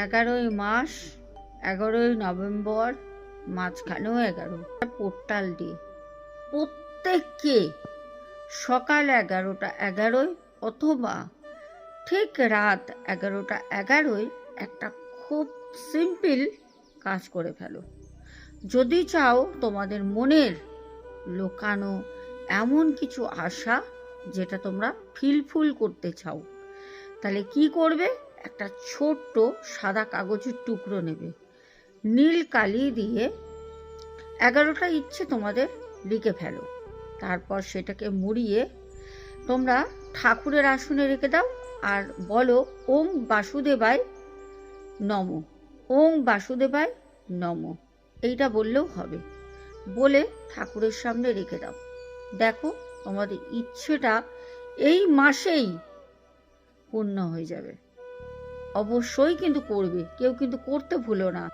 11ই মাস, 11ই November, মাঝখানেও 11, portal day. প্রত্যেককে সকাল 11টা 11 অথবা ঠিক রাত 11টা 11 একটা খুব সিম্পল কাজ করে ফেলো। যদি চাও তোমাদের মনের লুকানো এমন কিছু আশা যেটা তোমরা ফিলফুল করতে চাও, তাহলে কি করবে? একটা ছোট্ট সাদা কাগজের টুকরো নেবে, নীল কালি দিয়ে 11টা ইচ্ছে তোমাদের লিখে ফেলো। তারপর সেটাকে মুড়িয়ে তোমরা ঠাকুরের আসনে রেখে দাও আর বলো ওং বাসুদেবায় নম, ওং বাসুদেবায় নম, এইটা বললেও হবে। বলে ঠাকুরের সামনে রেখে দাও। দেখো তোমাদের ইচ্ছেটা এই মাসেই পূর্ণ হয়ে যাবে। অবশ্যই কিন্তু করবে, কেউ কিন্তু করতে ভুলো না।